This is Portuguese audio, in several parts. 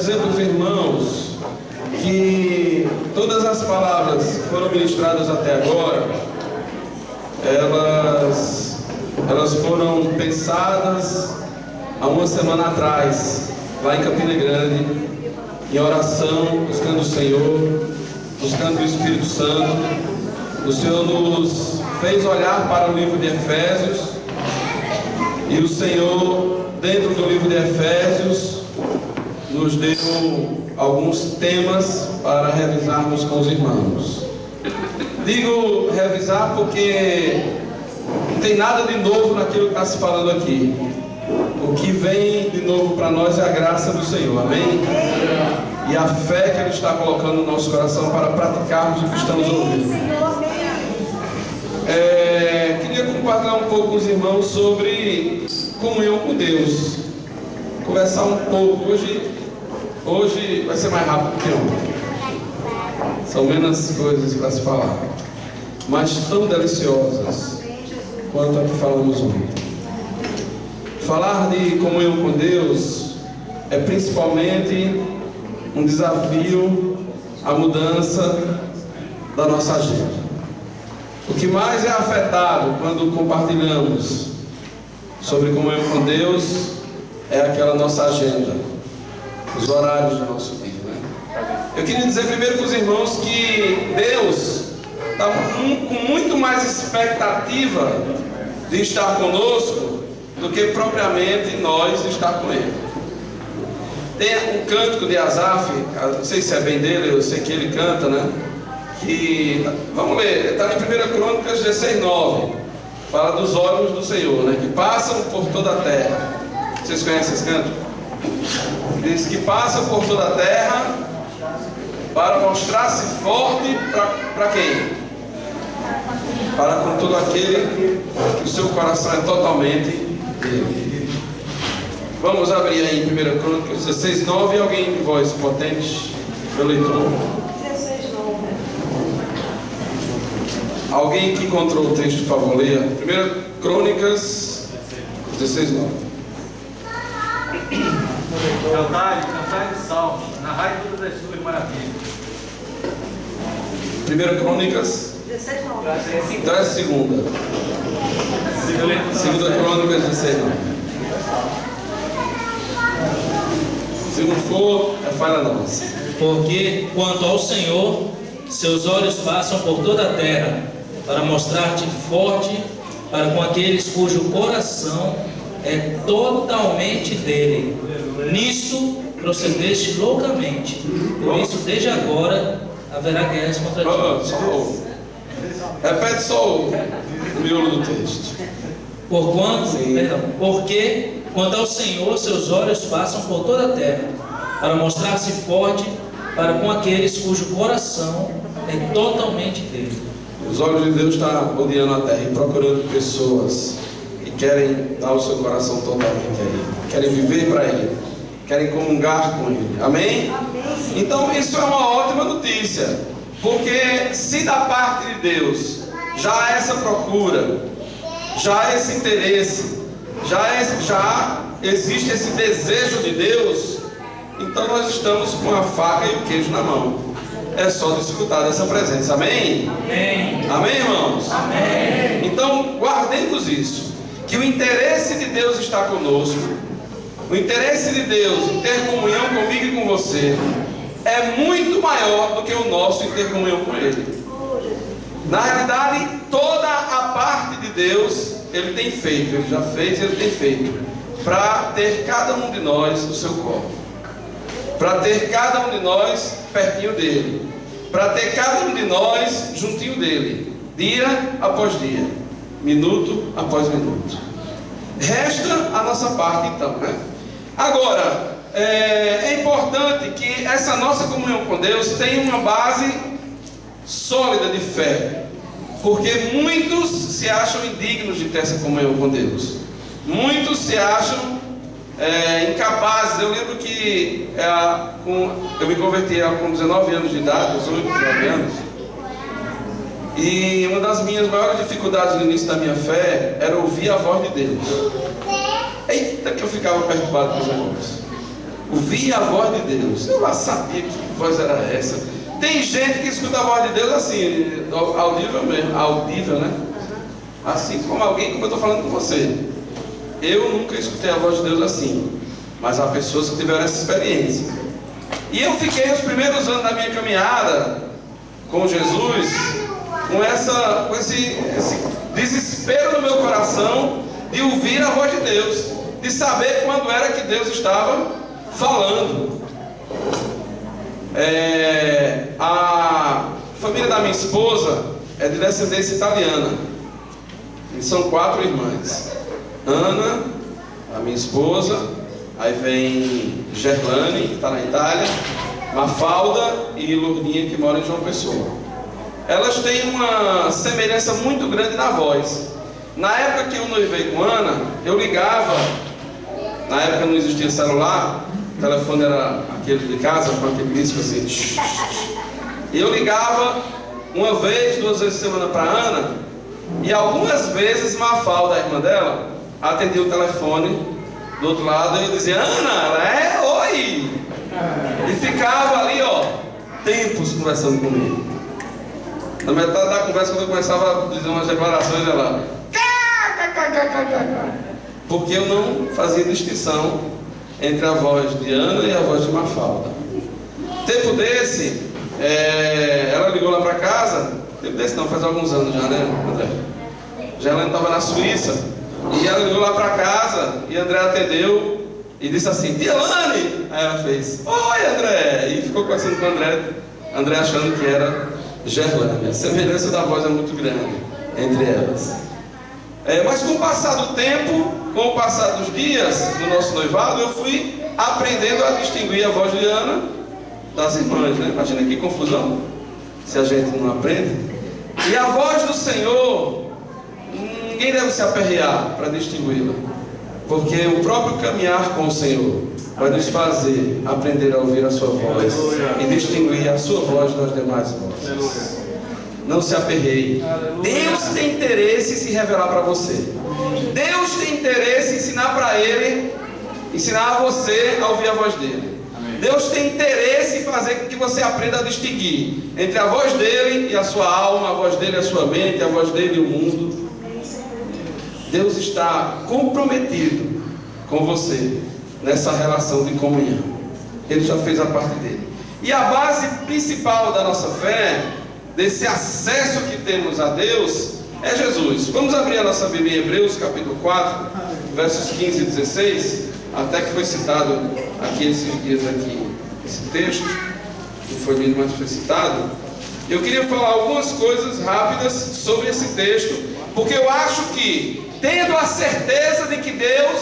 dizer para os irmãos que todas as palavras que foram ministradas até agora, elas foram pensadas há uma semana atrás, lá em Campina Grande, em oração, buscando o Senhor, buscando o Espírito Santo. O Senhor nos fez olhar para o livro de Efésios, e o Senhor, dentro do livro de Efésios, nos deu alguns temas para revisarmos com os irmãos. Digo revisar porque não tem nada de novo naquilo que está se falando aqui. O que vem de novo para nós é a graça do Senhor, amém? E a fé que Ele está colocando no nosso coração para praticarmos o que estamos ouvindo. Queria compartilhar um pouco com os irmãos sobre comunhão com Deus. Conversar um pouco. Hoje vai ser mais rápido que ontem. São menos coisas para se falar, mas tão deliciosas quanto a que falamos ontem. Falar de comunhão com Deus é principalmente um desafio à mudança da nossa agenda. O que mais é afetado quando compartilhamos sobre comunhão com Deus é aquela nossa agenda, os horários do nosso dia, né? Eu queria dizer primeiro para os irmãos que Deus está com muito mais expectativa de estar conosco do que propriamente nós estar com Ele. Tem um cântico de Asaf, não sei se é bem dele, eu sei que ele canta, né? Vamos ler, está em 1 Crônicas 16:9. Fala dos olhos do Senhor, né? Que passam por toda a terra. Vocês conhecem esse canto? Diz que passam por toda a terra para mostrar-se forte para quem? Para com todo aquele que o seu coração é totalmente dele. Vamos abrir aí em 1 Crônicas 16:9. Alguém de voz potente, meu leitor? Alguém que encontrou o texto, por favor, leia. 1 Crônicas 16:9. Cantai de salmos, narrai todas as suas maravilhas. 1 Crônicas 16:9. Então é a segunda. 2 Crônicas 16:9. Se não for, é falha nossa. Porque quanto ao Senhor, seus olhos passam por toda a terra, para mostrar-te forte para com aqueles cujo coração é totalmente dele. Nisto procedeste loucamente, por isso desde agora haverá guerras contra ti. Repete só o miolo do texto. Porque quanto ao Senhor, seus olhos passam por toda a terra, para mostrar-se forte para com aqueles cujo coração é totalmente dele. Os olhos de Deus estão rodeando a terra e procurando pessoas que querem dar o seu coração totalmente a Ele, querem viver para Ele, querem comungar com Ele. Amém? Então isso é uma ótima notícia, porque se da parte de Deus já há essa procura, já há esse interesse, já existe esse desejo de Deus, então nós estamos com a faca e o queijo na mão. É só desfrutar dessa presença. Amém? Amém. Amém, irmãos? Amém. Então guardemos isso, que o interesse de Deus está conosco. O interesse de Deus em ter comunhão comigo e com você é muito maior do que o nosso em ter comunhão com Ele. Na realidade, toda a parte de Deus Ele tem feito, Ele já fez e Ele tem feito, para ter cada um de nós no seu colo, para ter cada um de nós pertinho dele, para ter cada um de nós juntinho dele, dia após dia, minuto após minuto. Resta a nossa parte então, né? Agora, é importante que essa nossa comunhão com Deus tenha uma base sólida de fé, porque muitos se acham indignos de ter essa comunhão com Deus, muitos se acham incapazes. Eu lembro que eu me converti com 19 anos de idade, 18, 19 anos, e uma das minhas maiores dificuldades no início da minha fé era ouvir a voz de Deus. Eita, que eu ficava perturbado com os negócios. Ouvir a voz de Deus. Eu lá sabia que voz era essa. Tem gente que escuta a voz de Deus assim, audível mesmo, audível, né? Assim como alguém, como eu estou falando com você. Eu nunca escutei a voz de Deus assim, mas há pessoas que tiveram essa experiência. E eu fiquei os primeiros anos da minha caminhada com Jesus, com esse desespero no meu coração de ouvir a voz de Deus, de saber quando era que Deus estava falando. A família da minha esposa é de descendência italiana. E são 4 irmãs: Ana, a minha esposa, aí vem Gerlane, que está na Itália, Mafalda e Lourdinha, que mora em João Pessoa. Elas têm uma semelhança muito grande na voz. Na época que eu noivei com Ana, eu ligava. Na época não existia celular, o telefone era aquele de casa, com aquele disco assim. E eu ligava 1 vez, 2 vezes por semana para Ana. E algumas vezes Mafalda, a irmã dela, atendia o telefone do outro lado e eu dizia: Ana, ela oi! E ficava ali, tempos conversando comigo. Na metade da conversa, quando eu começava a dizer umas declarações, ela... Porque eu não fazia distinção entre a voz de Ana e a voz de Mafalda. Tempo desse, ela ligou lá para casa. Tempo desse não, faz alguns anos já, né, André? Já ela estava na Suíça. E ela ligou lá para casa e André atendeu e disse assim: Dielane! Aí ela fez: oi, André! E ficou conversando com o André achando que era Gerlane. A semelhança da voz é muito grande entre elas. Mas com o passar do tempo, com o passar dos dias do nosso noivado, eu fui aprendendo a distinguir a voz de Ana das irmãs, né? Imagina que confusão se a gente não aprende. E a voz do Senhor, ninguém deve se aperrear para distingui-la, porque o próprio caminhar com o Senhor vai nos fazer aprender a ouvir a sua voz e distinguir a sua voz das demais vozes. Não se aperreie. Deus tem interesse em se revelar para você. Deus tem interesse em ensinar para Ele, ensinar a você a ouvir a voz dele. Deus tem interesse em fazer com que você aprenda a distinguir entre a voz dele e a sua alma, a voz dele e a sua mente, a voz dele e o mundo. Deus está comprometido com você nessa relação de comunhão. Ele já fez a parte dele. E a base principal da nossa fé, desse acesso que temos a Deus, é Jesus. Vamos abrir a nossa Bíblia em Hebreus capítulo 4, versos 15 e 16, até que foi citado aqui esses dias aqui, esse texto, que foi lido, mas foi citado. Eu queria falar algumas coisas rápidas sobre esse texto, porque eu acho que, tendo a certeza de que Deus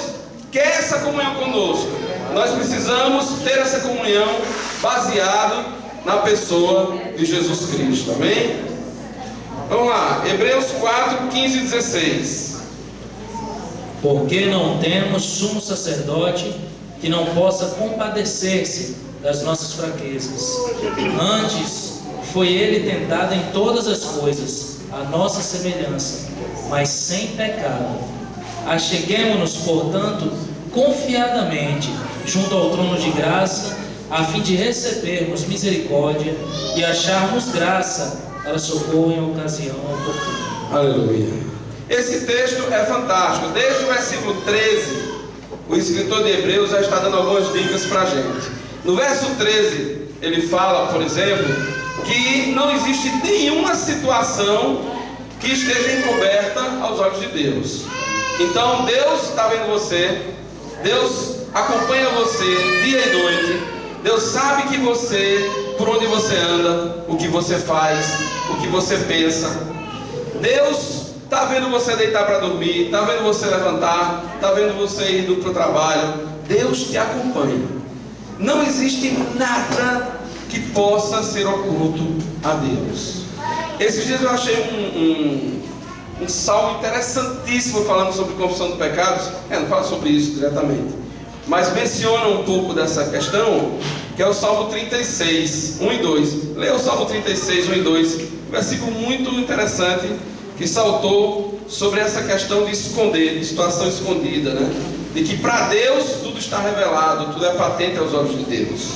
quer essa comunhão conosco, nós precisamos ter essa comunhão baseado na pessoa de Jesus Cristo, amém? Vamos lá, Hebreus 4, 15 e 16. Porque não temos sumo sacerdote que não possa compadecer-se das nossas fraquezas. Antes, foi ele tentado em todas as coisas, a nossa semelhança, mas sem pecado. Acheguemo-nos, portanto, confiadamente junto ao trono de graça, a fim de recebermos misericórdia e acharmos graça para socorro em ocasião oportuna. Aleluia. Esse texto é fantástico. Desde o versículo 13, o escritor de Hebreus já está dando algumas dicas para a gente. No verso 13, ele fala, por exemplo, que não existe nenhuma situação que esteja encoberta aos olhos de Deus. Então Deus está vendo você, Deus acompanha você dia e noite. Deus sabe que você, por onde você anda, o que você faz, o que você pensa. Deus está vendo você deitar para dormir, está vendo você levantar, está vendo você indo para o trabalho. Deus te acompanha. Não existe nada que possa ser oculto a Deus. Esses dias eu achei um salmo interessantíssimo falando sobre confissão de pecados. Não fala sobre isso diretamente, mas menciona um pouco dessa questão, que é o Salmo 36, 1 e 2. Leia o Salmo 36, 1 e 2, um versículo muito interessante, que saltou sobre essa questão de esconder, de situação escondida, né? de que para Deus tudo está revelado, tudo é patente aos olhos de Deus.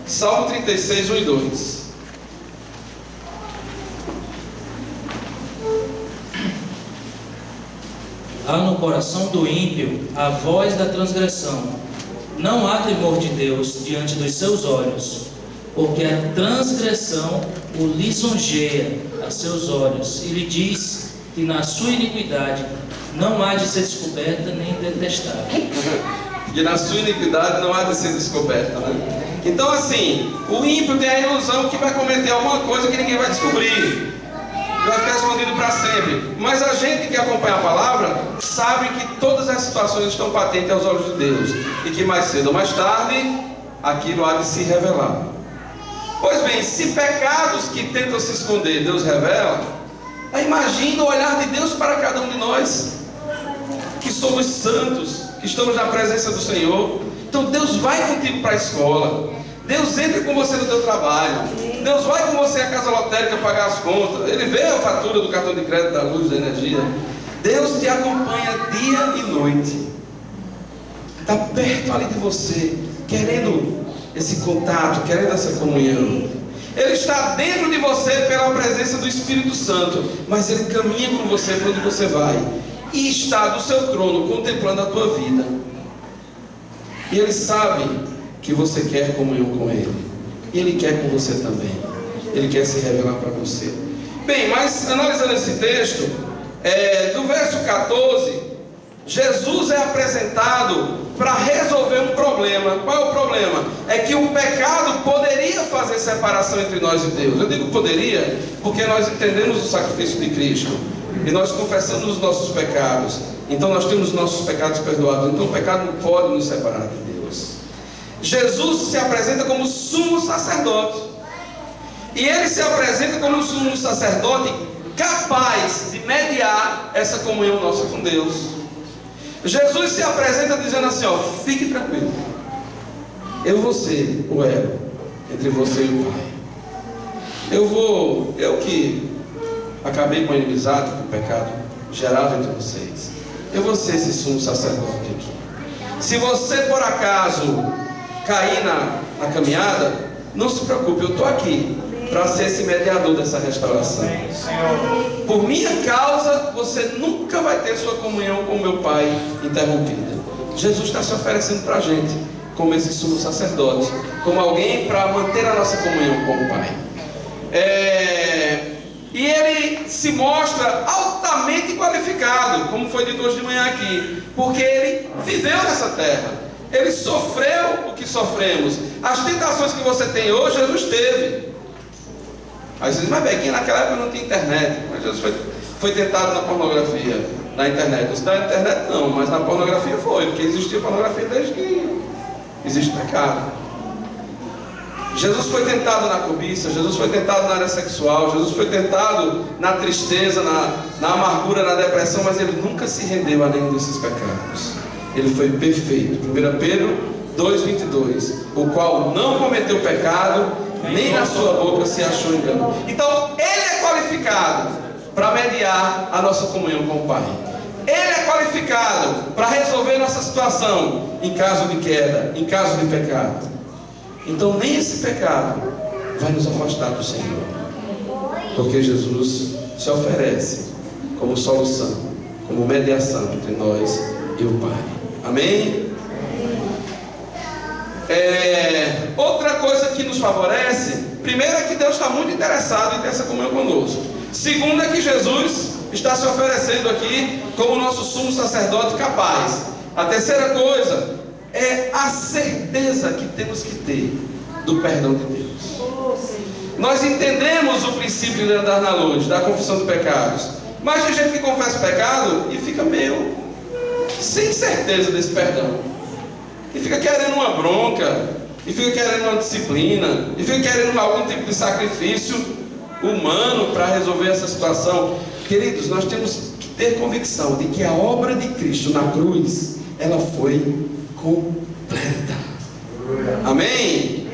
Salmo 36, 1 e 2. Há no coração do ímpio a voz da transgressão. Não há temor de Deus diante dos seus olhos, porque a transgressão o lisonjeia a seus olhos, e lhe diz que na sua iniquidade não há de ser descoberta nem detestada. Que na sua iniquidade não há de ser descoberta, né? Então assim, o ímpio tem a ilusão que vai cometer alguma coisa que ninguém vai descobrir, vai ficar escondido para sempre. Mas a gente que acompanha a palavra sabe que todas as situações estão patentes aos olhos de Deus, e que mais cedo ou mais tarde aquilo há de se revelar. Pois bem, se pecados que tentam se esconder Deus revela, imagina o olhar de Deus para cada um de nós, que somos santos, que estamos na presença do Senhor. Então Deus vai contigo para a escola, Deus entra com você no teu trabalho, Deus vai com você à casa lotérica pagar as contas, Ele vê a fatura do cartão de crédito, da luz, da energia. Deus te acompanha dia e noite, está perto ali de você, querendo esse contato, querendo essa comunhão. Ele está dentro de você pela presença do Espírito Santo, mas Ele caminha com você para onde você vai, e está do seu trono contemplando a tua vida. E Ele sabe que você quer comunhão com Ele, e Ele quer com você também. Ele quer se revelar para você. Bem, mas analisando esse texto, do verso 14, Jesus é apresentado para resolver um problema. Qual é o problema? É que o pecado poderia fazer separação entre nós e Deus. Eu digo poderia porque nós entendemos o sacrifício de Cristo e nós confessamos os nossos pecados. Então nós temos nossos pecados perdoados. Então o pecado não pode nos separar de Deus. Jesus se apresenta como sumo sacerdote, e Ele se apresenta como sumo sacerdote capaz de mediar essa comunhão nossa com Deus. Jesus se apresenta dizendo assim, fique tranquilo, eu vou ser o elo entre você e o Pai. Eu que acabei com a inimizade, com o pecado gerado entre vocês, eu vou ser esse sumo sacerdote aqui. Se você por acaso cair na caminhada, não se preocupe, eu estou aqui para ser esse mediador dessa restauração. Por minha causa, você nunca vai ter sua comunhão com o meu Pai interrompida. Jesus está se oferecendo para a gente como esse sumo sacerdote, como alguém para manter a nossa comunhão com o Pai. E Ele se mostra altamente qualificado, como foi dito hoje de manhã aqui, porque Ele viveu nessa terra, Ele sofreu o que sofremos. As tentações que você tem hoje, Jesus teve. Aí você diz, mas Bequinha, naquela época não tinha internet. Mas Jesus foi tentado na pornografia, na internet. Não na internet não, mas na pornografia foi, porque existia pornografia desde que existe pecado. Jesus foi tentado na cobiça, Jesus foi tentado na área sexual, Jesus foi tentado na tristeza, na amargura, na depressão, mas Ele nunca se rendeu a nenhum desses pecados. Ele foi perfeito. 1 Pedro 2,22, o qual não cometeu pecado, nem na sua boca se achou engano. Então Ele é qualificado para mediar a nossa comunhão com o Pai. Ele é qualificado para resolver nossa situação em caso de queda, em caso de pecado. Então nem esse pecado vai nos afastar do Senhor, porque Jesus se oferece como solução, como mediação entre nós e o Pai. Amém? Outra coisa que nos favorece, primeiro é que Deus está muito interessado em ter essa comunhão conosco. Segundo é que Jesus está se oferecendo aqui como nosso sumo sacerdote capaz. A terceira coisa é a certeza que temos que ter do perdão de Deus. Nós entendemos o princípio de andar na luz, da confissão de pecados, mas tem gente que confessa o pecado e fica meio sem certeza desse perdão, e fica querendo uma bronca, e fica querendo uma disciplina, e fica querendo algum tipo de sacrifício humano para resolver essa situação. Queridos, nós temos que ter convicção de que a obra de Cristo na cruz, ela foi completa. Amém?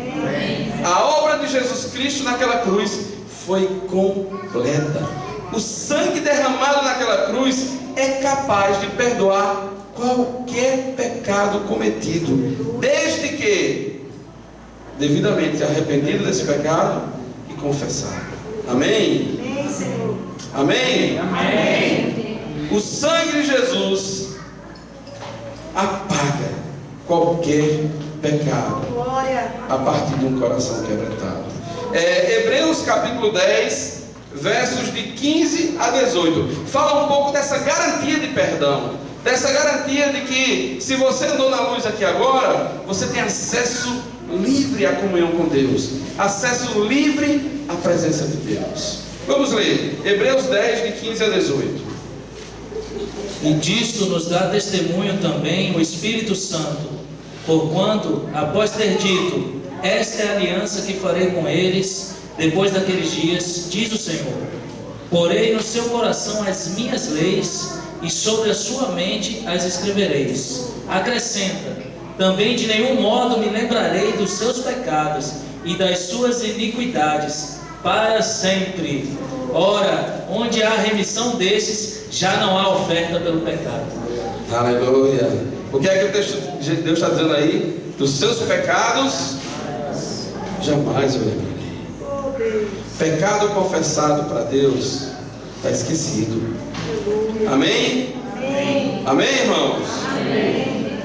A obra de Jesus Cristo naquela cruz foi completa. O sangue derramado naquela cruz é capaz de perdoar qualquer pecado cometido, desde que devidamente arrependido desse pecado e confessado. Amém? Amém, Senhor. Amém? Amém. O sangue de Jesus apaga qualquer pecado Glória. a partir de um coração quebrantado. Hebreus capítulo 10, versos de 15 a 18, fala um pouco dessa garantia de perdão, dessa garantia de que se você andou na luz aqui agora, você tem acesso livre à comunhão com Deus, acesso livre à presença de Deus. Vamos ler, Hebreus 10, de 15 a 18. E disto nos dá testemunho também o Espírito Santo, porquanto, após ter dito, esta é a aliança que farei com eles, depois daqueles dias, diz o Senhor, porei no seu coração as minhas leis, e sobre a sua mente as escrevereis. Acrescenta, também de nenhum modo me lembrarei dos seus pecados, e das suas iniquidades, para sempre. Ora, onde há remissão desses, já não há oferta pelo pecado. Aleluia. O que é que o texto de Deus está dizendo aí? Dos seus pecados jamais eu lembrarei. Oh, Deus. Pecado confessado para Deus está esquecido. Amém? Amém. Amém, irmãos? Amém.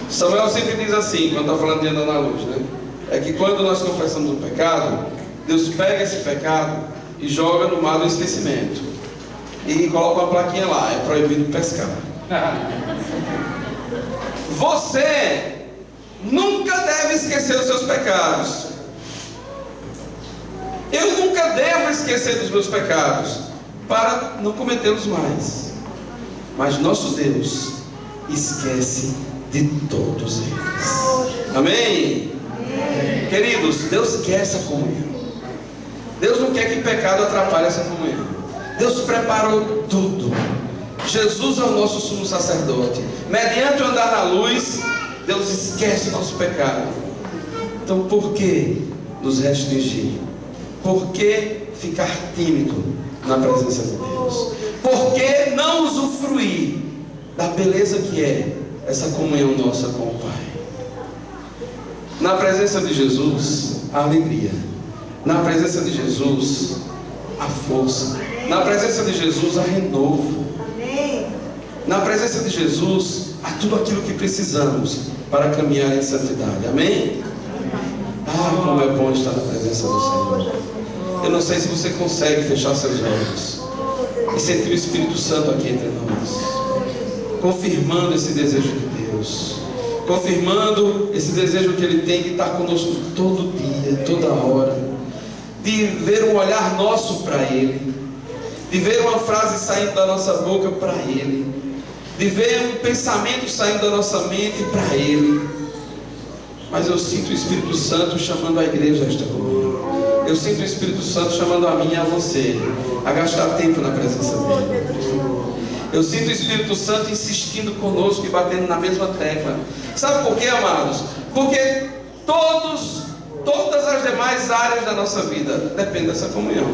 Samuel sempre diz assim, quando está falando de andar na luz, né? É que quando nós confessamos um pecado, Deus pega esse pecado e joga no mar do esquecimento. E coloca uma plaquinha lá, é proibido pescar. Você nunca deve esquecer os seus pecados. Eu nunca devo esquecer dos meus pecados, para não cometê-los mais. Mas nosso Deus esquece de todos eles. Amém? Queridos, Deus quer essa comunhão. Deus não quer que pecado atrapalhe essa comunhão. Deus preparou tudo. Jesus é o nosso sumo sacerdote. Mediante o andar na luz, Deus esquece o nosso pecado. Então por que nos restringir? Por que ficar tímido na presença de Deus? Por que não usufruir da beleza que é essa comunhão nossa com o Pai? Na presença de Jesus, a alegria. Na presença de Jesus, a força. Na presença de Jesus, a renovo. Amém. Na presença de Jesus, há tudo aquilo que precisamos para caminhar em santidade. Amém? Ah, como é bom estar na presença do Senhor. Eu não sei se você consegue fechar seus olhos e sentir o Espírito Santo aqui entre nós, confirmando esse desejo de Deus, confirmando esse desejo que Ele tem de estar conosco todo dia, toda hora, de ver um olhar nosso para Ele, de ver uma frase saindo da nossa boca para Ele, de ver um pensamento saindo da nossa mente para Ele. Mas eu sinto o Espírito Santo chamando a igreja a esta comunhão. Eu sinto o Espírito Santo chamando a mim e a você a gastar tempo na presença dEle. Eu sinto o Espírito Santo insistindo conosco e batendo na mesma tecla. Sabe por quê, amados? Porque todas as demais áreas da nossa vida dependem dessa comunhão.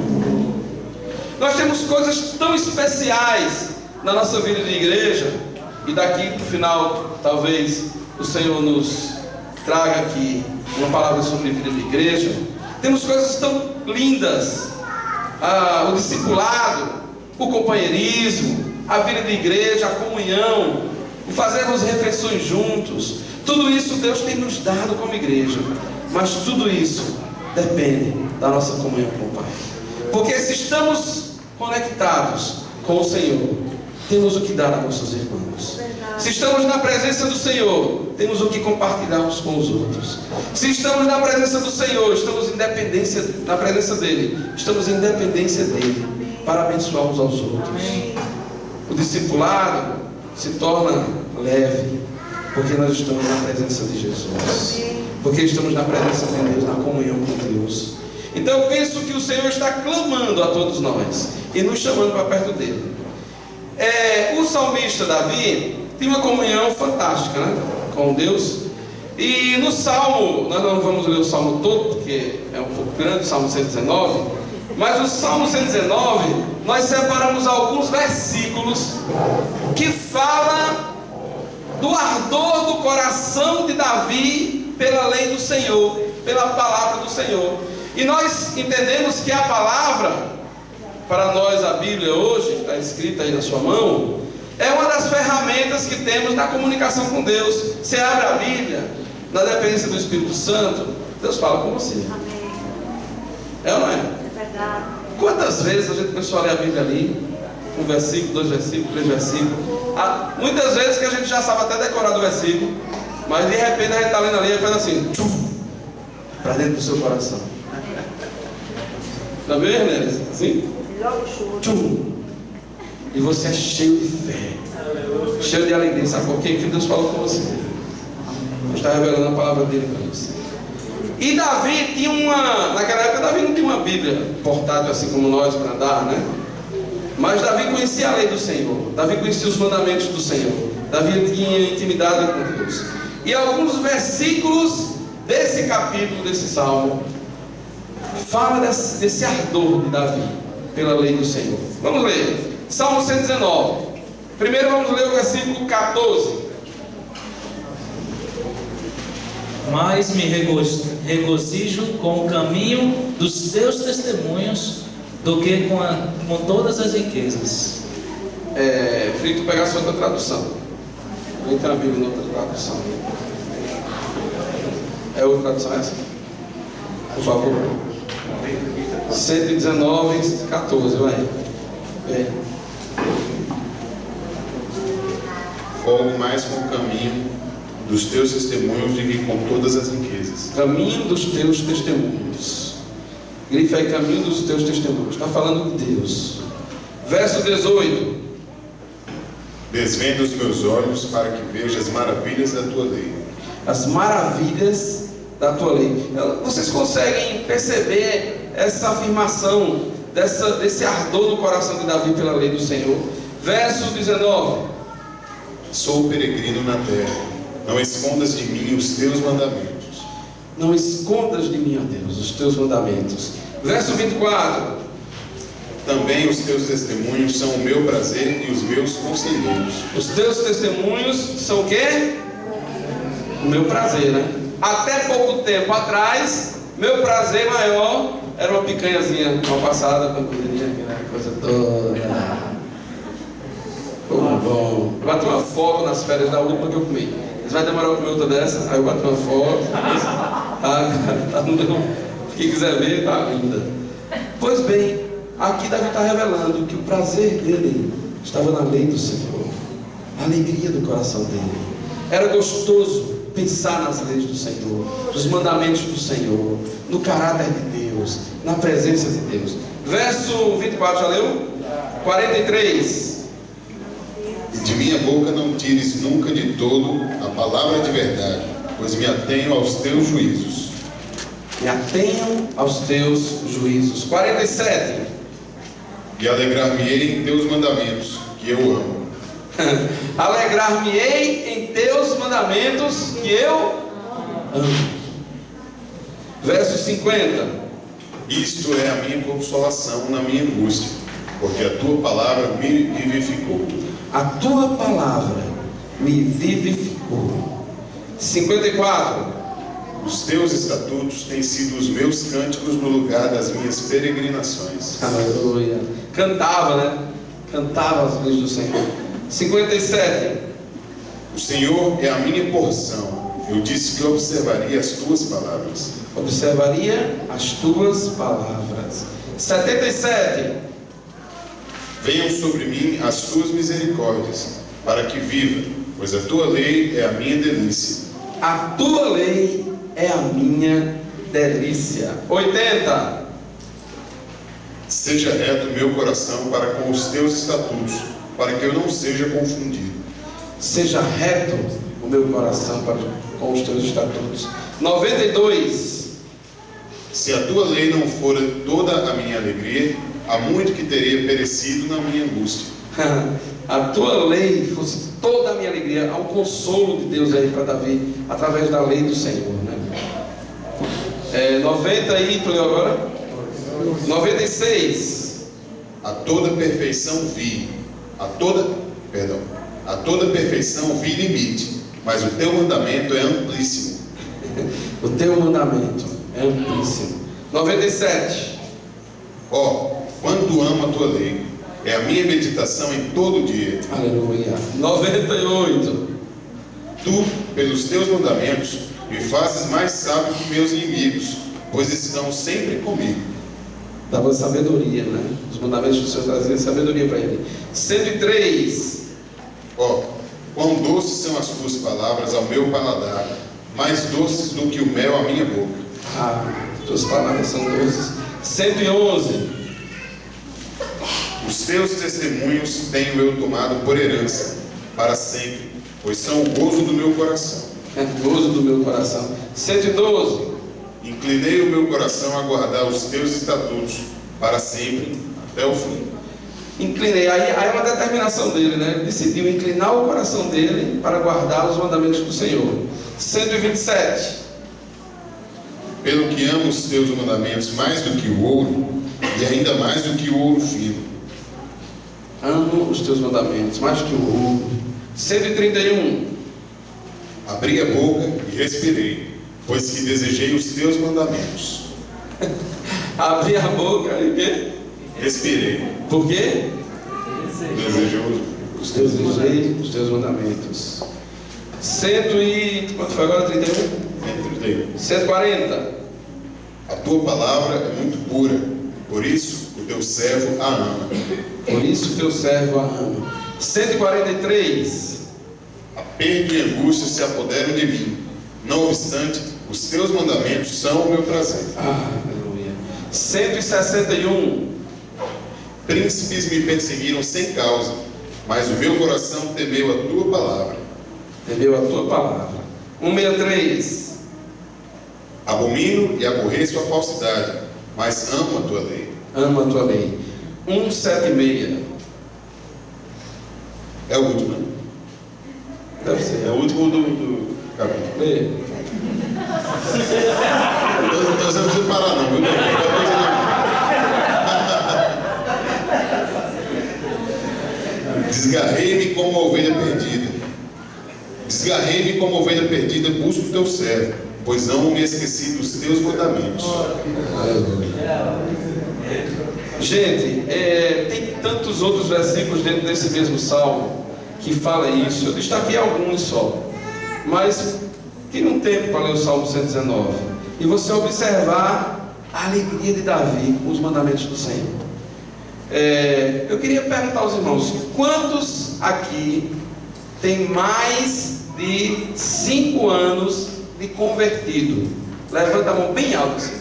Nós temos coisas tão especiais na nossa vida de igreja, e daqui para o final, talvez o Senhor nos traga aqui uma palavra sobre vida de igreja. Temos coisas tão lindas, o discipulado, o companheirismo, a vida de igreja, a comunhão, o fazermos refeições juntos. Tudo isso Deus tem nos dado como igreja, mas tudo isso depende da nossa comunhão com o Pai. Porque se estamos conectados com o Senhor, temos o que dar a nossos irmãos. Se estamos na presença do Senhor, temos o que compartilhar uns com os outros. Se estamos na presença do Senhor, estamos na presença dEle, estamos em dependência dEle, para abençoar uns aos outros. O discipulado se torna leve, porque nós estamos na presença de Jesus, porque estamos na presença de Deus, na comunhão com Deus. Então eu penso que o Senhor está clamando a todos nós e nos chamando para perto dEle. O salmista Davi tem uma comunhão fantástica, né, com Deus. E no Salmo, nós não vamos ler o Salmo todo, porque é um pouco grande, o Salmo 119. Mas no Salmo 119, nós separamos alguns versículos que falam do ardor do coração de Davi pela lei do Senhor, pela palavra do Senhor. E nós entendemos que a palavra, para nós a Bíblia hoje, está escrita aí na sua mão, é uma das ferramentas que temos na comunicação com Deus. Você abre a Bíblia, na dependência do Espírito Santo, Deus fala com você. Amém. É ou não é? É verdade. Quantas vezes a gente começou a ler a Bíblia ali? Um versículo, 2 versículos, 3 versículos. Muitas vezes que a gente já sabe até decorar do versículo, mas de repente a gente está lendo ali e faz assim, para dentro do seu coração. Está vendo, né? Assim? Logo choro. Tchum. E você é cheio de fé, cheio de alegria. Sabe por quê? Que Deus falou com você. Deus está revelando a palavra dele para você. E Davi tinha naquela época Davi não tinha uma Bíblia portátil assim como nós para andar, né? Mas Davi conhecia a lei do Senhor, Davi conhecia os mandamentos do Senhor, Davi tinha intimidade com Deus. E alguns versículos desse capítulo, desse salmo, fala desse ardor de Davi pela lei do Senhor. Vamos ler, Salmo 119. Primeiro vamos ler o versículo 14. Mas me regozijo com o caminho dos teus testemunhos do que com todas as riquezas. Queria que tu pegasse outra tradução. Entra na Bíblia em outra tradução. É outra tradução essa? Por favor. 119, 14, vai. Folgo mais com o caminho dos teus testemunhos do que com todas as riquezas. Caminho dos teus testemunhos. Grifa aí, caminho dos teus testemunhos. Está falando de Deus. Verso 18. Desvenda os meus olhos para que veja as maravilhas da tua lei. As maravilhas da tua lei. Vocês conseguem perceber essa afirmação, desse ardor do coração de Davi pela lei do Senhor? Verso 19. Sou peregrino na terra. Não escondas de mim os teus mandamentos. Não escondas de mim, ó Deus, os teus mandamentos. Verso 24. Também os teus testemunhos são o meu prazer e os meus conselheiros. Os teus testemunhos são o quê? O meu prazer, né? Até pouco tempo atrás, meu prazer maior era uma picanhazinha mal passada com comidinha, aquela coisa toda. Bom. Eu bati uma foto nas férias da última que eu comi. Você vai demorar pra comer outra dessa? Aí eu bati uma foto. Quem quiser ver, tá linda. Pois bem, aqui Davi está revelando que o prazer dele estava na lei do Senhor, a alegria do coração dele. Era gostoso pensar nas leis do Senhor, nos mandamentos do Senhor, no caráter de Deus, na presença de Deus. Verso 24, já leu? 43. E de minha boca não tires nunca de todo a palavra de verdade, pois me atenho aos teus juízos. Me atenham aos teus juízos. 47. E alegrar-me-ei em teus mandamentos, que eu amo. Alegrar-me-ei em teus mandamentos, que eu amo. Verso 50. Isto é a minha consolação na minha angústia, porque a tua palavra me vivificou. A tua palavra me vivificou. 54. Os teus estatutos têm sido os meus cânticos no lugar das minhas peregrinações. Aleluia. Cantava, né? Cantava as leis do Senhor. 57. O Senhor é a minha porção. Eu disse que observaria as tuas palavras. Observaria as tuas palavras. 77. Venham sobre mim as tuas misericórdias, para que viva, pois a tua lei é a minha delícia. A tua lei é a minha delícia. 80. Seja reto meu coração para com os teus estatutos, para que eu não seja confundido. Seja reto o meu coração com os teus estatutos. 92. Se a tua lei não fora toda a minha alegria, há muito que teria perecido na minha angústia. A tua lei fosse toda a minha alegria. Há um consolo de Deus aí para Davi, através da lei do Senhor, né? 90 aí, tu leu agora? 96. A toda perfeição vi, A toda perfeição vi limite, mas o teu mandamento é amplíssimo. O teu mandamento é amplíssimo. 97. Ó, quanto amo a tua lei, é a minha meditação em todo dia. Aleluia. 98. Tu, pelos teus mandamentos, me fazes mais sábio que meus inimigos, pois estão sempre comigo. Dava sabedoria, né? Os mandamentos do Senhor traziam sabedoria para ele. 103. Ó, quão doces são as tuas palavras ao meu paladar, mais doces do que o mel à minha boca. Tuas palavras são doces. 111. Os teus testemunhos tenho eu tomado por herança, para sempre, pois são o gozo do meu coração. É o gozo do meu coração. 112. Inclinei o meu coração a guardar os teus estatutos, para sempre, até o fim. Inclinei, aí é uma determinação dele, né? Ele decidiu inclinar o coração dele para guardar os mandamentos do Senhor. 127. Pelo que amo os teus mandamentos mais do que o ouro, e ainda mais do que o ouro fino. Amo os teus mandamentos mais do que o ouro. 131. Abri a boca e respirei, pois que desejei os teus mandamentos. Abri a boca e quê? Respirei. Por quê? Desejou os teus mandamentos. Desejei os teus mandamentos. Quanto foi agora? 31? 140. A tua palavra é muito pura, por isso o teu servo a ama. Por isso o teu servo a ama. 143. Aperto e angústia se apoderam de mim. Não obstante, os teus mandamentos são o meu prazer. Aleluia. 161. Príncipes me perseguiram sem causa, mas o meu coração temeu a tua palavra. Temeu a tua palavra. 163. Abomino e aborreço a falsidade, mas amo a tua lei. Amo a tua lei. 176. É o último, né? Deve ser. É o último do capítulo. Lê. Então você não precisa parar não, viu? Desgarrei-me como ovelha perdida. Desgarrei-me como ovelha perdida, busco o teu servo, pois não me esqueci dos teus mandamentos. Gente, tem tantos outros versículos dentro desse mesmo salmo que fala isso. Eu destaquei alguns só, mas tira um tempo para ler o Salmo 119 e você observar a alegria de Davi com os mandamentos do Senhor. Eu queria perguntar aos irmãos: quantos aqui tem mais de 5 anos de convertido? Levanta a mão bem alta assim.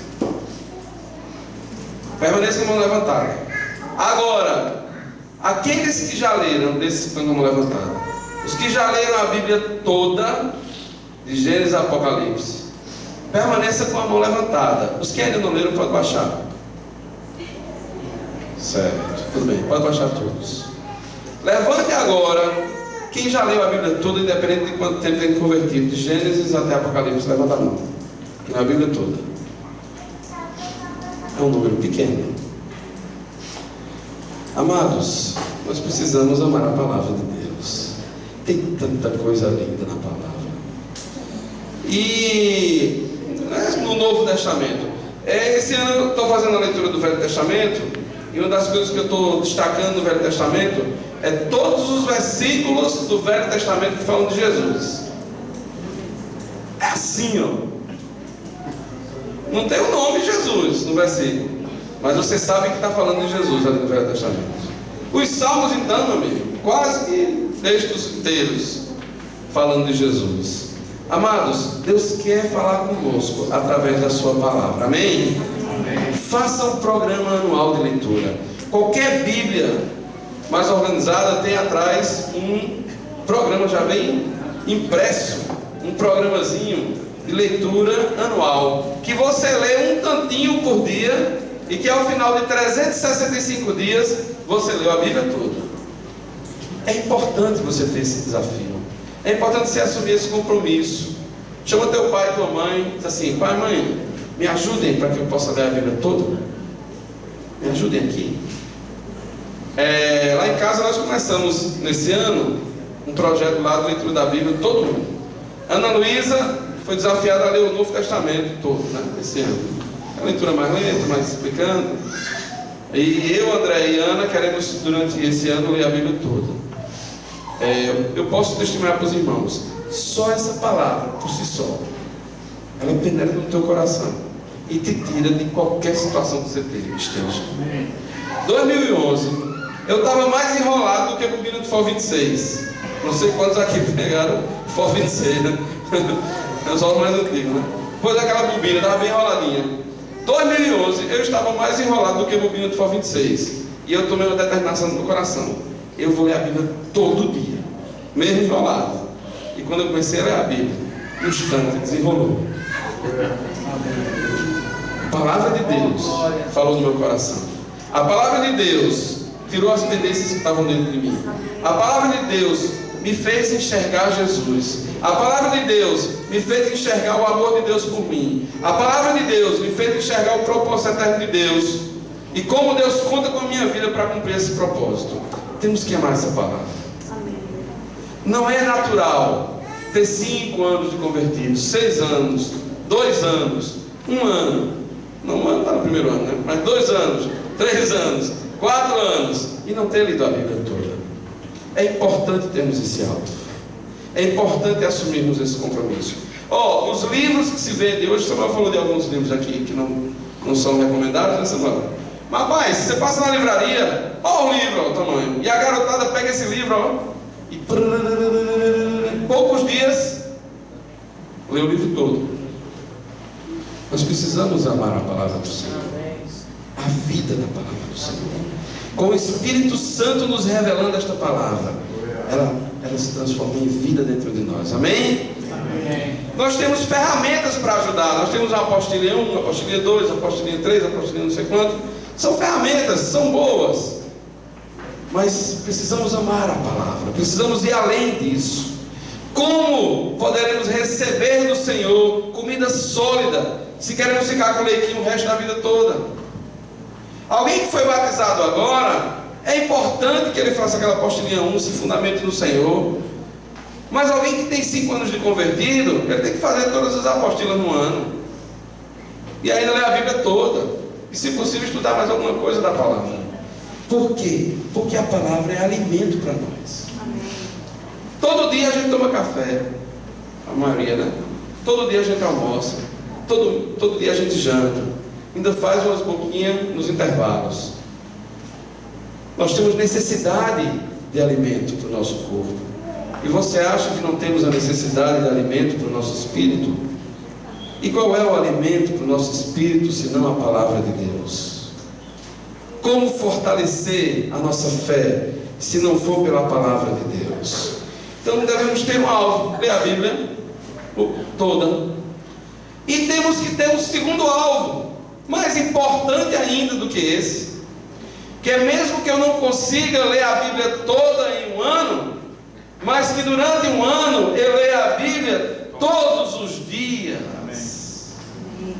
Permaneça com a mão levantada. Agora, aqueles que já leram, desses com a mão levantada, os que já leram a Bíblia toda, de Gênesis a Apocalipse, permaneça com a mão levantada. Os que ainda não leram, pode baixar. Certo, tudo bem, pode baixar todos. Levante agora quem já leu a Bíblia toda, independente de quanto tempo tem convertido, de Gênesis até Apocalipse. Levanta a mão. Na Bíblia toda. É um número pequeno. Amados, nós precisamos amar a palavra de Deus. Tem tanta coisa linda na palavra. E no Novo Testamento, esse ano eu estou fazendo a leitura do Velho Testamento, e uma das coisas que eu estou destacando no Velho Testamento é todos os versículos do Velho Testamento que falam de Jesus. É assim, ó. Não tem o nome de Jesus no versículo, mas você sabe que está falando de Jesus ali no Velho Testamento. Os Salmos, então, meu amigo, quase que textos inteiros falando de Jesus. Amados, Deus quer falar conosco através da sua palavra. Amém? Amém. Faça um programa anual de leitura. Qualquer Bíblia mais organizada tem atrás um programa já bem impresso, um programazinho de leitura anual, que você lê um tantinho por dia e que ao final de 365 dias você leu a Bíblia toda. É importante você ter esse desafio. É importante você assumir esse compromisso. Chama teu pai e tua mãe, diz assim: pai e mãe, me ajudem para que eu possa ler a Bíblia toda. Me ajudem aqui. Lá em casa nós começamos nesse ano um projeto lá de leitura da Bíblia todo ano. Ana Luísa foi desafiada a ler o Novo Testamento todo, né, esse ano. A leitura mais lenta, mais explicando. E eu, André e Ana queremos durante esse ano ler a Bíblia toda. Eu posso testemunhar para os irmãos, só essa palavra por si só, ela penetra no teu coração e te tira de qualquer situação que você esteja. 2011, eu estava mais enrolado do que a bobina do FOR 26. Não sei quantos aqui pegaram o FOR 26, né? Eu sou o mais antigo, né? Pois aquela bobina estava bem enroladinha. 2011, eu estava mais enrolado do que a bobina do FOR 26. E eu tomei uma determinação no meu coração: eu vou ler a Bíblia todo dia, mesmo enrolado. E quando eu comecei a ler a Bíblia, no instante desenrolou. A palavra de Deus falou no meu coração. A palavra de Deus tirou as pendências que estavam dentro de mim. A palavra de Deus me fez enxergar Jesus. A palavra de Deus me fez enxergar o amor de Deus por mim. A palavra de Deus me fez enxergar o propósito eterno de Deus. E como Deus conta com a minha vida para cumprir esse propósito. Temos que amar essa palavra. Não é natural ter 5 anos de convertido, 6 anos, 2 anos, 1 ano. Não, um ano está no primeiro ano, né? Mas 2 anos, 3 anos, 4 anos e não ter lido a Bíblia toda. É importante termos esse hábito. É importante assumirmos esse compromisso. Os livros que se vendem hoje, Samuel falou de alguns livros aqui que não são recomendados, né, Samuel? Mas, rapaz, você passa na livraria, o livro, o tamanho, e a garotada pega esse livro, e poucos dias lê o livro todo. Nós precisamos amar a palavra do Senhor, a vida da palavra do Senhor, com o Espírito Santo nos revelando esta palavra. Ela se transforma em vida dentro de nós. Amém? Amém. Nós temos ferramentas para ajudar. Nós temos a apostilinha 1, a apostilinha 2, a apostilinha 3, a apostilinha não sei quanto. São ferramentas, são boas. Mas precisamos amar a palavra. Precisamos ir além disso. Como poderemos receber do Senhor comida sólida se queremos ficar com leitinho o resto da vida toda? Alguém que foi batizado agora, é importante que ele faça aquela apostilinha 1, se fundamente no Senhor. Mas alguém que tem 5 anos de convertido, ele tem que fazer todas as apostilas no ano. E ainda ler a Bíblia toda. E se possível estudar mais alguma coisa da palavra. Por quê? Porque a palavra é alimento para nós. Amém. Todo dia a gente toma café. A maioria, né? Todo dia a gente almoça. Todo dia a gente janta. Ainda faz umas boquinhas nos intervalos. Nós temos necessidade de alimento para o nosso corpo. E você acha que não temos a necessidade de alimento para o nosso espírito? E qual é o alimento para o nosso espírito, senão a palavra de Deus? Como fortalecer a nossa fé, se não for pela palavra de Deus? Então devemos ter um alvo, ler a Bíblia toda. E temos que ter um segundo alvo, mais importante ainda do que esse, que é mesmo que eu não consiga ler a Bíblia toda em um ano, mas que durante um ano eu leia a Bíblia todos os dias. Amém.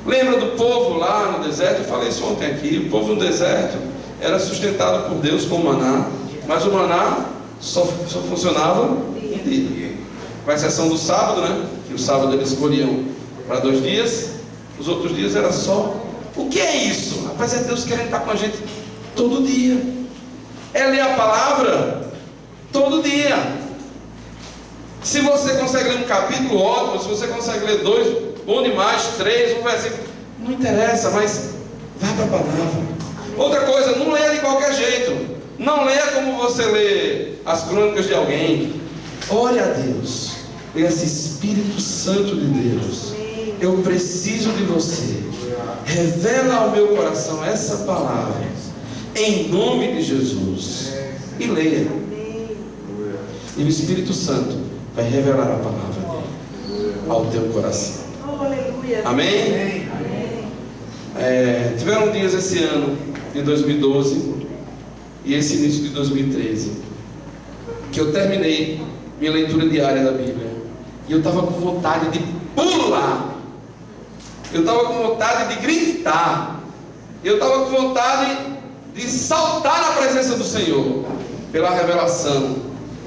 Lembra do povo lá no deserto? Eu falei isso ontem aqui. O povo no deserto era sustentado por Deus com o maná, mas o maná só funcionava um dia, com exceção do sábado, né? Que o sábado eles escolhiam para 2 dias, os outros dias era só. O que é isso? Rapaz, é Deus querendo estar com a gente todo dia. É ler a palavra todo dia. Se você consegue ler um capítulo, ótimo. Se você consegue ler 2, bom demais. 3, um versículo, não interessa, mas vai para a palavra. Outra coisa, não leia de qualquer jeito. Não leia como você lê as crônicas de alguém. Ore a Deus. Esse Espírito Santo de Deus, eu preciso de você. Revela ao meu coração essa palavra, em nome de Jesus. E leia. E o Espírito Santo vai revelar a palavra dele ao teu coração. Amém? Tiveram dias esse ano de 2012 e esse início de 2013 que eu terminei minha leitura diária da Bíblia e eu estava com vontade de pular, eu estava com vontade de gritar, eu estava com vontade de saltar na presença do Senhor pela revelação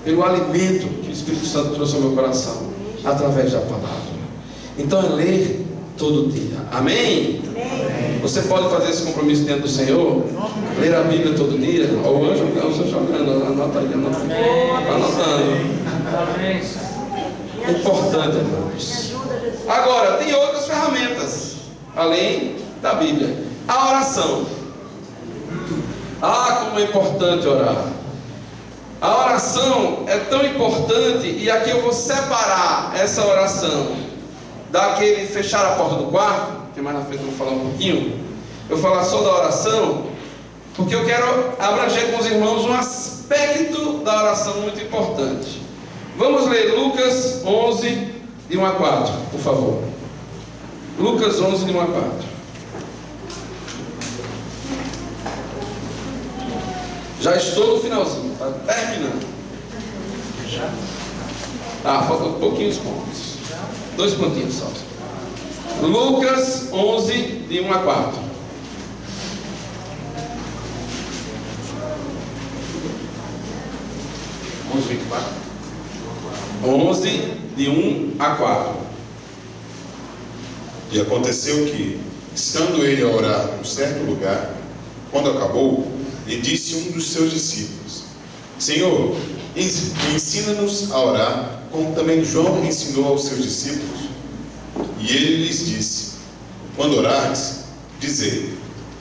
pelo alimento que o Espírito Santo trouxe ao meu coração, através da palavra. Então é ler todo dia. Amém? Você pode fazer esse compromisso diante do Senhor? Ler a Bíblia todo dia? Ó, o anjo está jogando, anota aí, está anotando. É importante, irmãos. Agora, tem outras ferramentas, além da Bíblia. A oração. Ah, como é importante orar. A oração é tão importante, e aqui eu vou separar essa oração daquele fechar a porta do quarto, que mais na frente eu vou falar um pouquinho. Eu vou falar só da oração, porque eu quero abranger com os irmãos um aspecto da oração muito importante. Vamos ler Lucas 11, de 1 a 4, por favor. Lucas 11, de 1 a 4. Já estou no finalzinho, está terminando. Faltam pouquinhos pontos. 2 pontinhos só. Lucas 11, de 1 a 4. Vamos 24. 11, de 1 a 4. E aconteceu que, estando ele a orar em um certo lugar, quando acabou, lhe disse um dos seus discípulos: Senhor, ensina-nos a orar, como também João ensinou aos seus discípulos. E ele lhes disse: quando orares, dizei: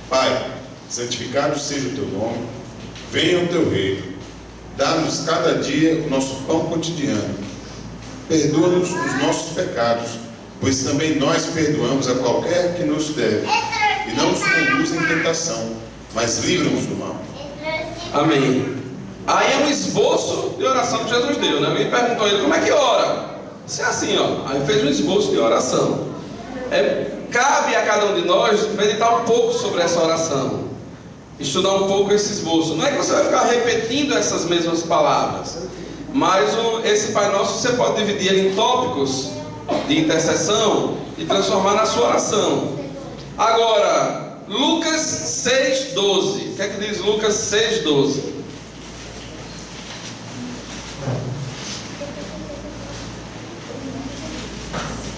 Pai, santificado seja o teu nome, venha o teu reino, dá-nos cada dia o nosso pão cotidiano, perdoa-nos os nossos pecados, pois também nós perdoamos a qualquer que nos deve, e não nos conduz em tentação, mas livra-nos do mal. Amém. Aí é um esboço de oração que Jesus deu, né? Alguém perguntou a ele: como é que ora? Isso é assim, ó. Aí fez um esboço de oração. Cabe a cada um de nós meditar um pouco sobre essa oração, estudar um pouco esse esboço. Não é que você vai ficar repetindo essas mesmas palavras, mas esse Pai Nosso você pode dividir ele em tópicos de intercessão e transformar na sua oração. Agora, Lucas 6,12. O que é que diz Lucas 6,12?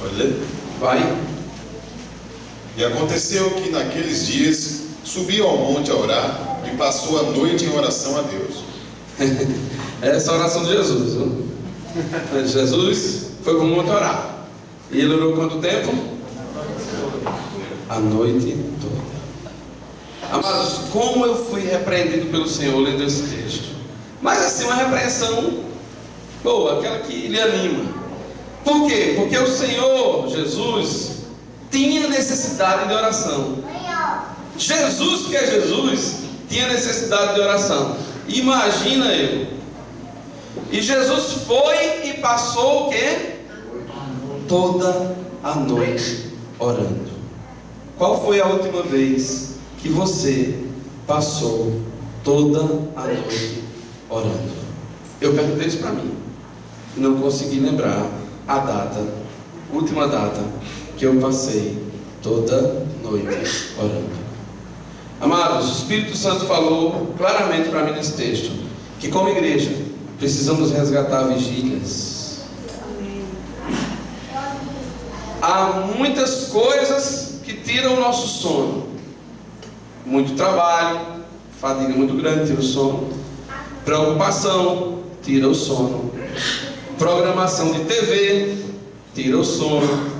Pode ler? Vai. E aconteceu que naqueles dias subiu ao monte a orar e passou a noite em oração a Deus. Essa é a oração de Jesus, viu? Jesus foi para o monte orar. E ele orou quanto tempo? A noite toda. Amados, como eu fui repreendido pelo Senhor lendo esse texto. Mas assim, uma repreensão boa, aquela que lhe anima. Por quê? Porque o Senhor Jesus tinha necessidade de oração. Jesus, que é Jesus, tinha necessidade de oração. Imagina eu. E Jesus foi e passou o quê? Toda a noite orando. Qual foi a última vez que você passou toda a noite orando? Eu perguntei isso para mim. Não consegui lembrar a data, última data que eu passei toda noite orando. Amados, o Espírito Santo falou claramente para mim nesse texto que como igreja precisamos resgatar vigílias. Há muitas coisas que tiram o nosso sono. Muito trabalho, fadiga muito grande tira o sono. Preocupação tira o sono. Programação de TV tira o sono.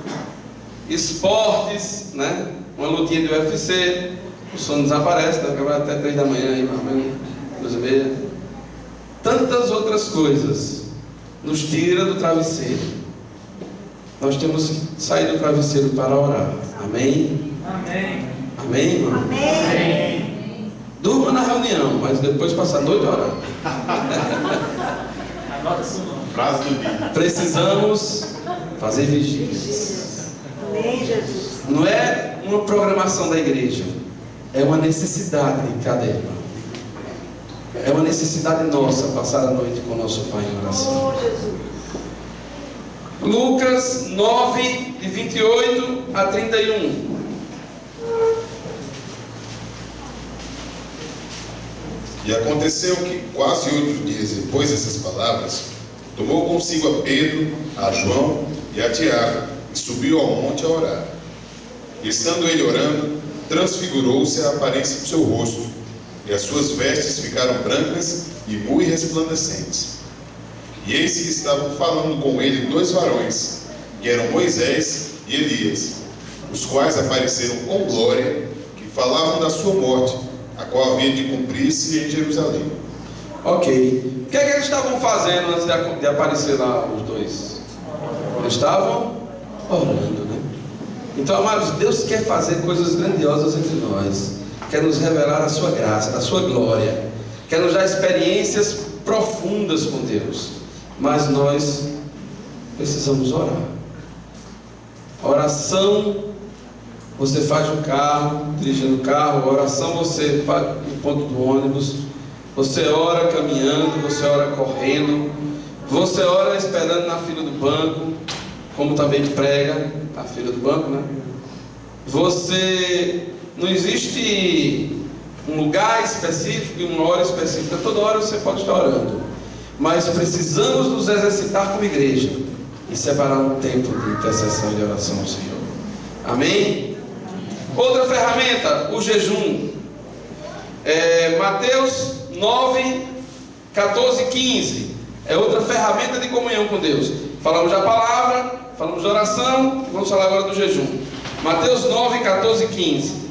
Esportes, né? Uma lutinha de UFC, o sono desaparece, né? Vai até 3 da manhã, aí, 2h30. Tantas outras coisas nos tira do travesseiro. Nós temos que sair do travesseiro para orar. Amém? Amém. Amém, irmão? Amém. Durma na reunião, mas depois passa a noite orando. Anota seu nome. Frase do dia. Precisamos fazer vigílias. Amém, Jesus. Não é uma programação da igreja, é uma necessidade de cada irmão. É uma necessidade nossa passar a noite com o nosso Pai em oração. Oh, Jesus. Lucas 9, de 28 a 31. E aconteceu que, quase 8 dias depois dessas palavras, tomou consigo a Pedro, a João e a Tiago, e subiu ao monte a orar. E estando ele orando, transfigurou-se a aparência do seu rosto, e as suas vestes ficaram brancas e muito resplandecentes. E eis que estavam falando com ele 2 varões, que eram Moisés e Elias, os quais apareceram com glória, que falavam da sua morte, a qual havia de cumprir-se em Jerusalém. Ok. O que é que eles estavam fazendo antes de aparecer lá os dois? Eles estavam orando, né? Então, amados, Deus quer fazer coisas grandiosas entre nós. Quer nos revelar a sua graça, a sua glória. Quer nos dar experiências profundas com Deus. Mas nós precisamos orar. A oração você faz no carro, dirigindo o carro. A oração você faz no ponto do ônibus. Você ora caminhando, você ora correndo. Você ora esperando na fila do banco, como também prega na fila do banco, né? Não existe um lugar específico e uma hora específica. Toda hora você pode estar orando. Mas precisamos nos exercitar como igreja e separar um tempo de intercessão e de oração ao Senhor. Amém? Outra ferramenta, o jejum. Mateus 9, 14 e 15. É outra ferramenta de comunhão com Deus. Falamos da palavra, falamos de oração, vamos falar agora do jejum. Mateus 9, 14 e 15.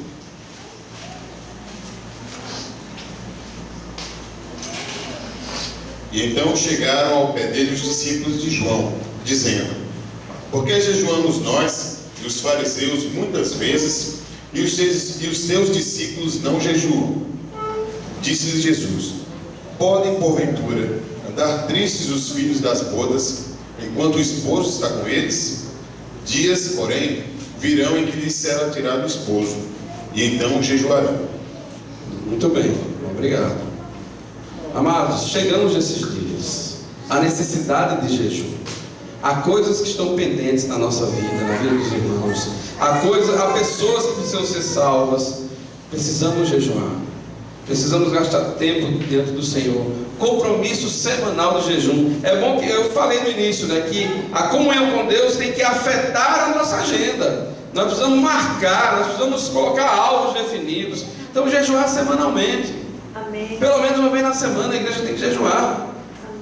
E então chegaram ao pé dele os discípulos de João, dizendo: por que jejuamos nós e os fariseus muitas vezes, e os seus discípulos não jejuam? Disse-lhes Jesus: podem porventura andar tristes os filhos das bodas, enquanto o esposo está com eles? Dias, porém, virão em que lhes será tirado o esposo, e então jejuarão. Muito bem, obrigado. Amados, chegamos nesses dias. A necessidade de jejum. Há coisas que estão pendentes na nossa vida, na vida dos irmãos. Há pessoas que precisam ser salvas. Precisamos jejuar. Precisamos gastar tempo diante do Senhor. Compromisso semanal de jejum. É bom que eu falei no início, né, que a comunhão com Deus tem que afetar a nossa agenda. Nós precisamos marcar, nós precisamos colocar alvos definidos. Então, jejuar semanalmente. Amém. Pelo menos uma vez na semana a igreja tem que jejuar.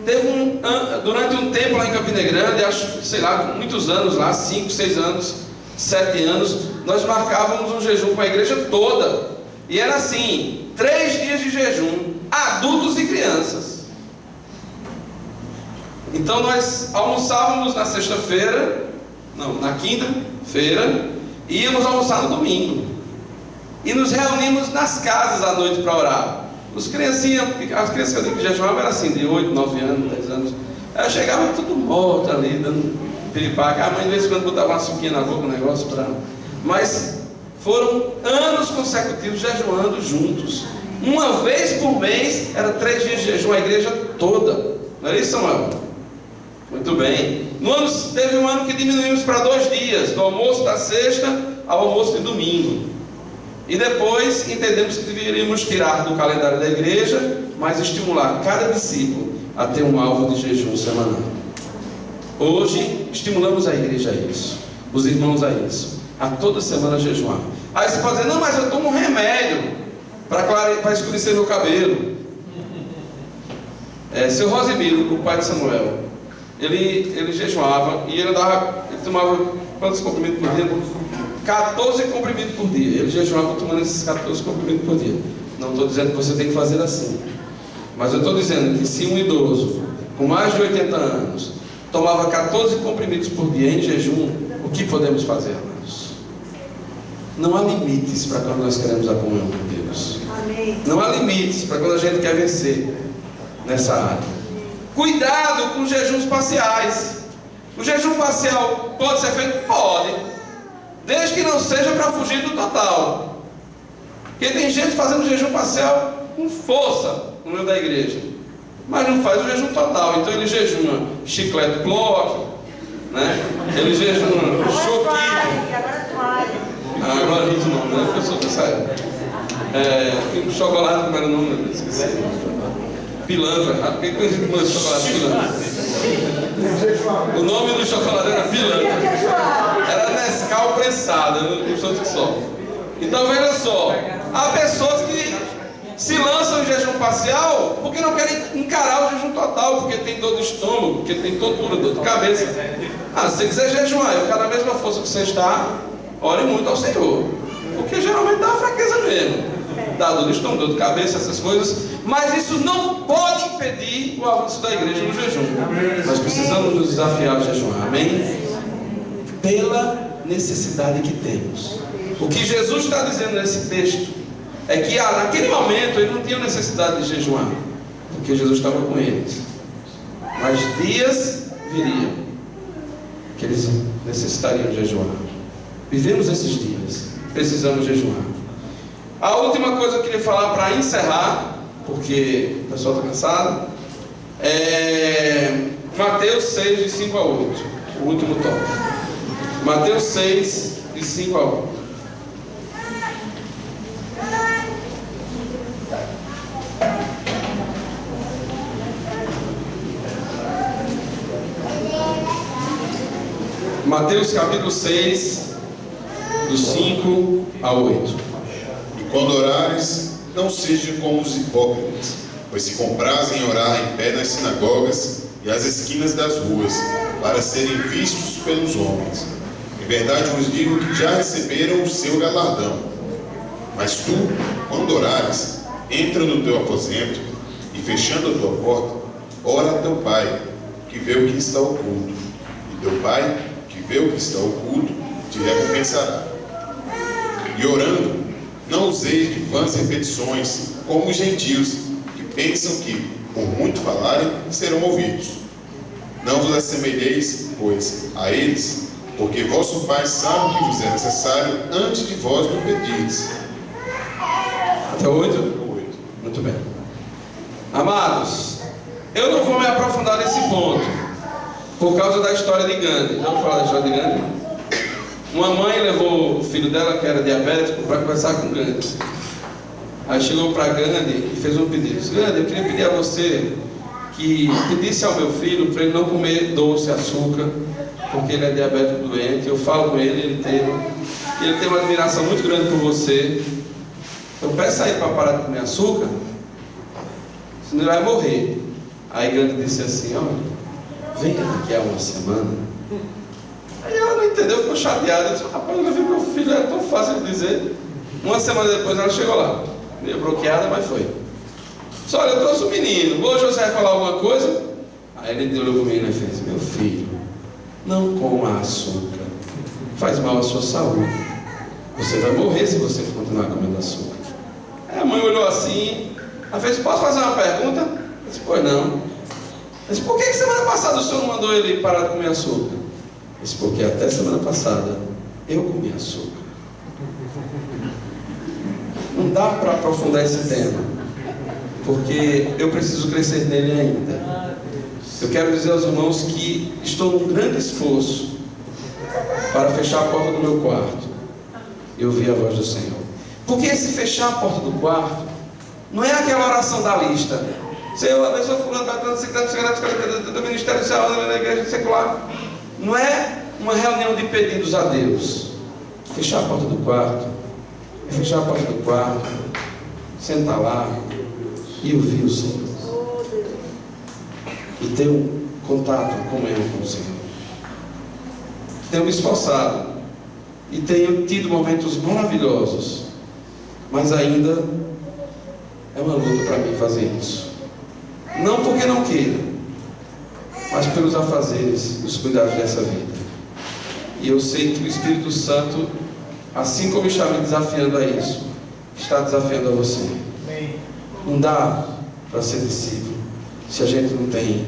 Teve durante um tempo lá em Campina Grande, acho, sei lá, muitos anos lá, 5, 6 anos, 7 anos, nós marcávamos um jejum com a igreja toda. E era assim, 3 dias de jejum, adultos e crianças. Então nós almoçávamos na na quinta-feira, e íamos almoçar no domingo. E nos reunimos nas casas à noite para orar. As crianças que jejuavam eram assim, de 8, 9 anos, 10 anos. Aí chegava tudo morto ali, dando piripaque. A mãe de vez em quando botava uma suquinha na boca, um negócio para... Mas foram anos consecutivos jejuando juntos. Uma vez por mês, era 3 dias de jejum, a igreja toda. Não era isso, Samuel? Muito bem. Teve um ano que diminuímos para 2 dias, do almoço da sexta ao almoço de domingo. E depois entendemos que deveríamos tirar do calendário da igreja, mas estimular cada discípulo a ter um alvo de jejum semanal. Hoje estimulamos a igreja a isso, os irmãos a isso, a toda semana jejuar. Aí você pode dizer: não, mas eu tomo um remédio para escurecer meu cabelo. Seu Rosemiro, o pai de Samuel, ele jejuava e ele tomava quantos comprimidos por dia? 14 comprimidos por dia. Ele jejuava tomando esses 14 comprimidos por dia. Não estou dizendo que você tem que fazer assim, mas eu estou dizendo que se um idoso com mais de 80 anos tomava 14 comprimidos por dia em jejum, o que podemos fazer, irmãos? Não há limites para quando nós queremos a comunhão com Deus. Amém. Não há limites para quando a gente quer vencer nessa área. Cuidado com os jejuns parciais. O jejum parcial pode ser feito? Pode, desde que não seja para fugir do total. Porque tem gente fazendo jejum parcial com força no meio da igreja, mas não faz o jejum total. Então ele jejuma chiclete bloco, né? Ele jejuma choquito. Agora toalha. Agora a gente não, né? Porque eu sou dessa época. Chocolate, como era o nome? Esqueci. Pilantra. Por que a gente manda chocolate pilantra? O nome do chocolate era pilantra. Era Nescau prensada, não sou que só. Então veja só, há pessoas que se lançam em jejum parcial porque não querem encarar o jejum total, porque tem dor do estômago, porque tem tontura, dor de cabeça. Se você quiser jejuar e ficar na mesma força que você está, ore muito ao Senhor, porque geralmente dá uma fraqueza mesmo, dá dor de estômago, dor de cabeça, essas coisas, mas isso não pode impedir o avanço da igreja no jejum. Nós precisamos nos desafiar a jejuar, amém? Pela necessidade que temos. O que Jesus está dizendo nesse texto é que naquele momento ele não tinha necessidade de jejuar, porque Jesus estava com eles. Mas dias viriam que eles necessitariam jejuar. Vivemos esses dias, precisamos jejuar. A última coisa que eu queria falar para encerrar, porque o pessoal está cansado, é Mateus 6, de 5 a 8. O último tópico. Mateus 6, de 5 a 8. Mateus capítulo 6, do 5 a 8. E quando orares, não sejam como os hipócritas, pois se comprazem em orar em pé nas sinagogas e às esquinas das ruas, para serem vistos pelos homens. Em verdade vos digo que já receberam o seu galardão. Mas tu, quando orares, entra no teu aposento e, fechando a tua porta, ora a teu Pai, que vê o que está oculto. E teu Pai, que vê o que está oculto, te recompensará. E orando, não useis de vãs repetições, como os gentios, que pensam que, por muito falarem, serão ouvidos. Não vos assemelheis, pois, a eles, porque vosso Pai sabe o que vos é necessário antes de vós o pedirdes. Até 8? Muito bem. Amados, eu não vou me aprofundar nesse ponto, por causa da história de Gandhi. Já vou falar da história de Gandhi? Uma mãe levou o filho dela, que era diabético, para conversar com Gandhi. Aí chegou para Gandhi e fez um pedido. Disse: Gandhi, eu queria pedir a você que pedisse ao meu filho para ele não comer doce, açúcar, porque ele é diabético doente. Eu falo com ele, ele tem uma admiração muito grande por você. Então peça a ele para parar de comer açúcar, senão ele vai morrer. Aí Gandhi disse assim: olha, venha daqui a uma semana. Aí ela não entendeu, ficou chateada. Eu disse: rapaz, eu vi meu filho, é tão fácil de dizer. Uma semana depois ela chegou lá, meio bloqueada, mas foi. Disse: olha, eu trouxe um menino, hoje você vai falar alguma coisa? Aí ele olhou para o menino e fez: meu filho, não coma açúcar, faz mal à sua saúde. Você vai morrer se você continuar comendo açúcar. Aí a mãe olhou assim, ela fez: posso fazer uma pergunta? Eu disse: pois não. Ela disse: por que semana passada o senhor não mandou ele parar de comer açúcar? Eu disse: porque até semana passada eu comi açúcar. Não dá para aprofundar esse tema, porque eu preciso crescer nele ainda. Eu quero dizer aos irmãos que estou num grande esforço para fechar a porta do meu quarto e ouvir a voz do Senhor. Porque esse fechar a porta do quarto não é aquela oração da lista: Senhor, abençoa fulano, do ministério da igreja secular. Não é uma reunião de pedidos a Deus. Fechar a porta do quarto é fechar a porta do quarto, sentar lá e ouvir o Senhor, e ter um contato, comunhão com o Senhor. Tenho me esforçado e tenho tido momentos maravilhosos, mas ainda é uma luta para mim fazer isso. Não porque não queira, mas pelos afazeres, os cuidados dessa vida. E eu sei que o Espírito Santo, assim como está me desafiando a isso, está desafiando a você. Não dá para ser discípulo se a gente não tem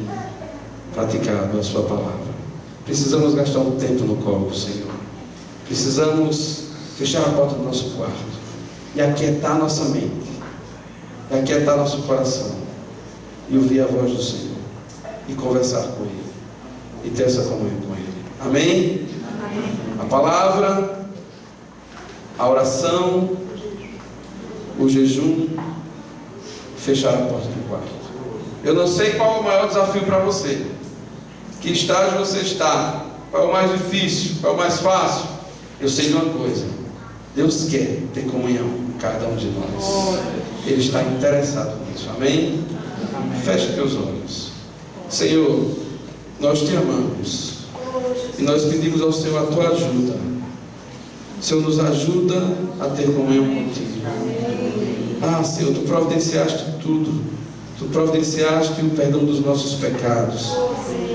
praticado a sua palavra. Precisamos gastar um tempo no colo do Senhor. Precisamos fechar a porta do nosso quarto e aquietar nossa mente, e aquietar nosso coração, e ouvir a voz do Senhor, e conversar com Ele, e ter essa comunhão com Ele. Amém? Amém. A palavra, a oração, o jejum, fechar a porta do quarto. Eu não sei qual é o maior desafio para você. Que estágio você está? Qual é o mais difícil? Qual é o mais fácil? Eu sei de uma coisa: Deus quer ter comunhão com cada um de nós. Ele está interessado nisso. Amém? Feche teus olhos. Senhor, nós te amamos e nós pedimos ao Senhor a tua ajuda. Senhor, nos ajuda a ter comunhão contigo. Ah, Senhor, tu providenciaste tudo. Tu providenciaste o perdão dos nossos pecados.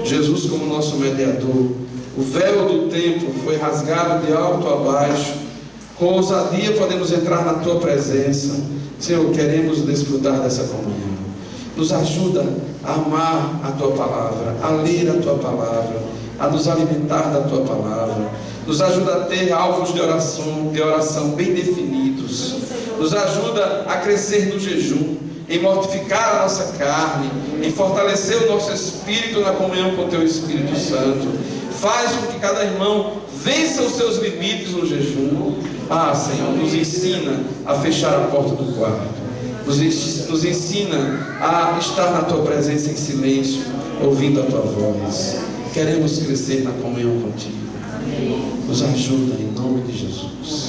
Jesus como nosso mediador. O véu do templo foi rasgado de alto a baixo. Com ousadia podemos entrar na tua presença. Senhor, queremos desfrutar dessa comunhão. Nos ajuda a amar a tua palavra, a ler a tua palavra, a nos alimentar da tua palavra. Nos ajuda a ter alvos de oração bem definidos. Nos ajuda a crescer no jejum, em mortificar a nossa carne, em fortalecer o nosso espírito na comunhão com o teu Espírito Santo. Faz com que cada irmão vença os seus limites no jejum. Ah, Senhor, nos ensina a fechar a porta do quarto. Nos ensina a estar na tua presença em silêncio, ouvindo a tua voz. Queremos crescer na comunhão contigo. Nos ajuda em nome de Jesus.